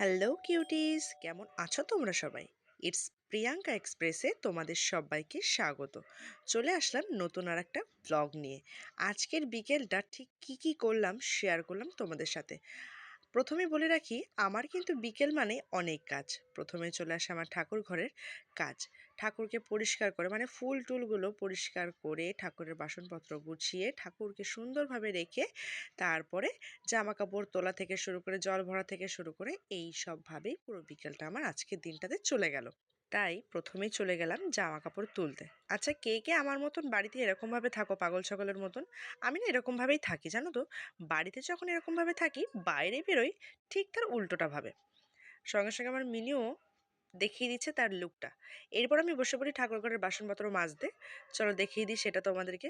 Hello cuties, কেমন আছো তোমরা সবাই? ইটস প্রিয়াঙ্কা এক্সপ্রেসে তোমাদের সবাইকে স্বাগত। চলে আসলাম নতুন আর একটা ব্লগ নিয়ে। আজকের বিকেলটা ঠিক কি করলাম শেয়ার করলাম তোমাদের সাথে। প্রথমে বলে রাখি, আমার কিন্তু বিকেল মানে অনেক কাজ। প্রথমে চলে আসে আমার ঠাকুর ঘরের কাজ। ঠাকুরকে পরিষ্কার করে মানে ফুল টুলগুলো পরিষ্কার করে ঠাকুরের বাসনপত্র গুছিয়ে ঠাকুরকে সুন্দরভাবে রেখে তারপরে জামা কাপড় তোলা থেকে শুরু করে জল ভরা থেকে শুরু করে এই সবভাবেই পুরো বিকেলটা আমার আজকের দিনটাতে চলে গেল। তাই প্রথমেই চলে গেলাম জামা কাপড় তুলতে। আচ্ছা, কে কে আমার মতন বাড়িতে এরকমভাবে থাকো পাগল ছাগলের মতন? আমি না এরকমভাবেই থাকি, জানো তো। বাড়িতে যখন এরকমভাবে থাকি, বাইরে বেরোই ঠিক তার উল্টোটা ভাবে। সঙ্গে সঙ্গে আমার মিনিও দেখিয়ে দিচ্ছে তার লুকটা। এরপর আমি বসে পড়ি ঠাকুর ঘরের বাসনপত্র মাজতে। চলো দেখিয়ে দিই সেটা তোমাদেরকে।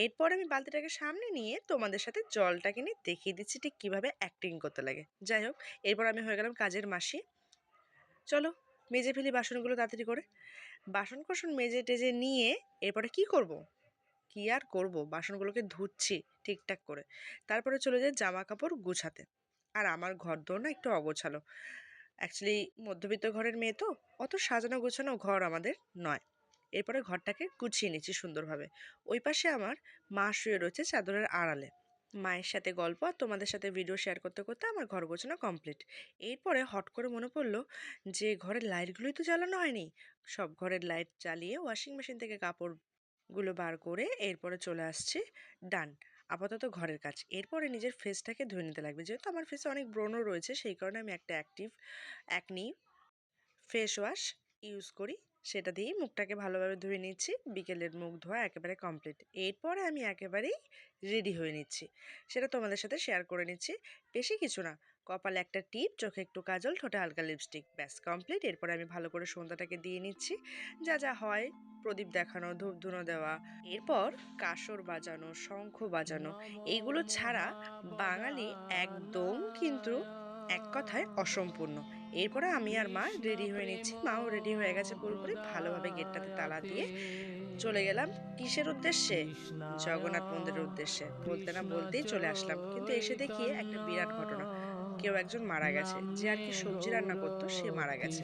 এরপর আমি বালতিটাকে সামনে নিয়ে তোমাদের সাথে জলটা কিনে দেখিয়ে দিচ্ছি ঠিক কীভাবে অ্যাক্টিং করতে লাগে। যাই হোক, এরপর আমি হয়ে গেলাম কাজের মাসি। চলো মেজে ফেলি বাসনগুলো তাড়াতাড়ি করে। বাসন কোসন মেজে টেজে নিয়ে এরপরে কি করব? কি আর করব, বাসনগুলোকে ধুচ্ছি ঠিকঠাক করে। তারপরে চলে যাই জামা কাপড় গুছাতে। আর আমার ঘরদোর না একটু অগোছালো। অ্যাকচুয়ালি মধ্যবিত্ত ঘরের মেয়ে তো, অত সাজানো গোছানো ঘর আমাদের নয়। এরপরে ঘরটাকে গুছিয়ে নিচ্ছি সুন্দরভাবে। ওই পাশে আমার মা শুয়ে রয়েছে চাদরের আড়ালে। মায়ের সাথে গল্প আর তোমাদের সাথে ভিডিও শেয়ার করতে করতে আমার ঘর গোছানো কমপ্লিট। এরপরে হট করে মনে পড়লো যে ঘরের লাইটগুলোই তো জ্বালানো হয়নি। সব ঘরের লাইট জ্বালিয়ে ওয়াশিং মেশিন থেকে কাপড়গুলো বার করে এরপরে চলে আসছে ডান আপাতত ঘরের কাজ। এরপরে নিজের ফেসটাকে ধুয়ে নিতে লাগবে, যেহেতু আমার ফেসে অনেক ব্রণ রয়েছে, সেই কারণে আমি একটা অ্যাকনি ফেস ওয়াশ ইউজ করি। সেটা দিয়েই মুখটাকে ভালোভাবে ধুয়ে নিচ্ছি। বিকেলের মুখ ধোয়া একেবারে কমপ্লিট। এরপরে আমি একেবারেই রেডি হয়ে নিচ্ছি, সেটা তোমাদের সাথে শেয়ার করে নিচ্ছি। বেশি কিছু না, কপালে একটা টিপ, চোখে একটু কাজল, ঠোঁটে হালকা লিপস্টিক, ব্যাস কমপ্লিট। এরপরে আমি ভালো করে সন্ধ্যাটাকে দিয়ে নিচ্ছি, যা যা হয় প্রদীপ দেখানো, ধূপ ধুনো দেওয়া। এরপর কাসর বাজানো, শঙ্খ বাজানো, এইগুলো ছাড়া বাঙালি একদম কিন্তু এক কথায় অসম্পূর্ণ। এরপরে আমি আর মা রেডি হয়ে নিচ্ছি। মাও রেডি হয়ে গেছে পুরোপুরি। ভালোভাবে গেটটাতে তালা দিয়ে চলে গেলাম কিসের উদ্দেশ্যে? জগন্নাথ মন্দিরের উদ্দেশ্যে। বলতে না বলতেই চলে আসলাম, কিন্তু এসে দেখি একটা বিরাট ঘটনা। কেউ একজন মারা গেছে, যে আর কি সবজি রান্না করতো সে মারা গেছে।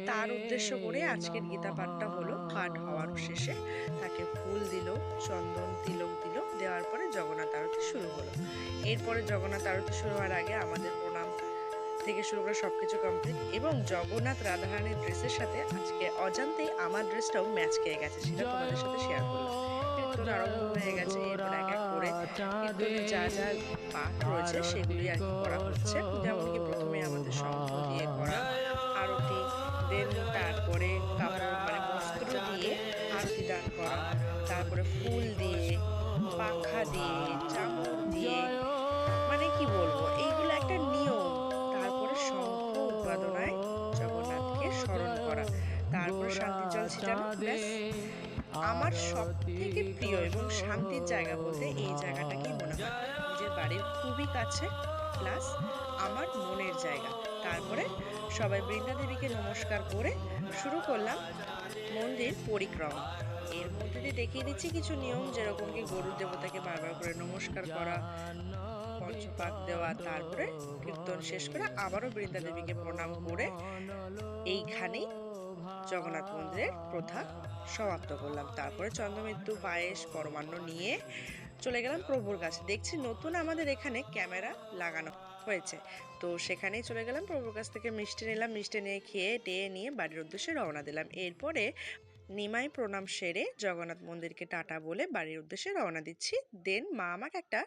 তার উদ্দেশ্য করে আজকের গীতা পাঠটা হলো। পাঠ হওয়ার শেষে তাকে ফুল দিল, চন্দন তিলক দিল, দেওয়ার পরে জগন্নাথ আরতি শুরু হলো। এরপরে জগন্নাথ আরতি শুরু হওয়ার আগে আমাদের প্রণাম থেকে শুরু করে সবকিছু কমপ্লিট, এবং জগন্নাথ রাধারানীর ড্রেসের সাথে আজকে অজান্তেই আমার ড্রেসটাও ম্যাচ খেয়ে গেছে, সেটা তোমাদের সাথে শেয়ার করলাম। কীর্তন আরম্ভ হয়ে গেছে। এরপর এক এক করে কীর্তনে যা যা পাঠ রয়েছে সেগুলি আর কি করা হচ্ছে। যেমন কি প্রথমে আমাদের শঙ্খ দিয়ে করা আরতি, দেন তারপরে কাপড় মানে বস্ত্র দিয়ে আরতি দান করা, তারপরে ফুল দিয়ে, পাখা দিয়ে, চামর দিয়ে, মানে কি বলবো, এইগুলো একটা নিয়ম। তারপরে শঙ্খ উদ্বোধনায় জগন্নাথকে স্মরণ করা, তারপরে শান্তির জল ছিটানো, ব্যাস। আমার সব থেকে প্রিয় এবং শান্তির জায়গা বলতে এই জায়গাটাকেই মনে হয়। নিজের বাড়ির খুবই কাছে, প্লাস আমার মনের জায়গা। তারপরে সবাই বৃন্দা দেবীকে নমস্কার করে শুরু করলাম মন্দির পরিক্রমা। এর মধ্যে দিয়ে দেখিয়ে দিচ্ছি কিছু নিয়ম, যেরকম কি গরুর দেবতাকে বারবার করে নমস্কার করা, পঞ্চপাক দেওয়া, তারপরে কীর্তন শেষ করে আবারও বৃন্দা দেবীকে প্রণাম করে এইখানেই জগন্নাথ মন্দিরের প্রথা সমাপ্ত করলাম। তারপরে চন্দ্রমৃত্যু পায়েস পরমান্ন নিয়ে চলে গেলাম প্রভুর কাছে। দেখছি নতুন আমাদের এখানে ক্যামেরা লাগানো হয়েছে, তো সেখানেই চলে গেলাম। প্রভুর কাছ থেকে মিষ্টি নিলাম, মিষ্টি নিয়ে খেয়ে টেয়ে নিয়ে বাড়ির উদ্দেশ্যে রওনা দিলাম। এরপরে নিমাই প্রণাম সেরে জগন্নাথ মন্দিরকে টাটা বলে বাড়ির উদ্দেশ্যে রওনা দিচ্ছি। দেন মা আমাকে একটা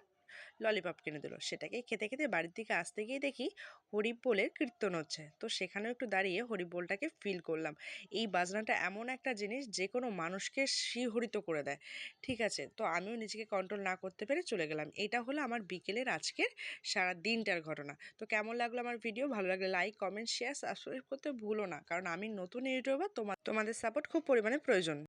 ললিপপ কিনে দিল, সেটাকেই খেতে খেতে বাড়ির দিকে আসতে গিয়ে দেখি হরিবোলের কীর্তন হচ্ছে। তো সেখানেও একটু দাঁড়িয়ে হরিবোলটাকে ফিল করলাম। এই বাজনাটা এমন একটা জিনিস যে কোনো মানুষকে শিহরিত করে দেয়। ঠিক আছে, তো আমিও নিজেকে কন্ট্রোল না করতে পেরে চলে গেলাম। এটা হলো আমার বিকেলের আজকের সারা দিনটার ঘটনা। তো কেমন লাগলো আমার ভিডিও? ভালো লাগলে লাইক, কমেন্ট, শেয়ার, সাবস্ক্রাইব করতে ভুলো না, কারণ আমি নতুন ইউটিউবার, তোমাদের সাপোর্ট খুব পরিমাণে প্রয়োজন।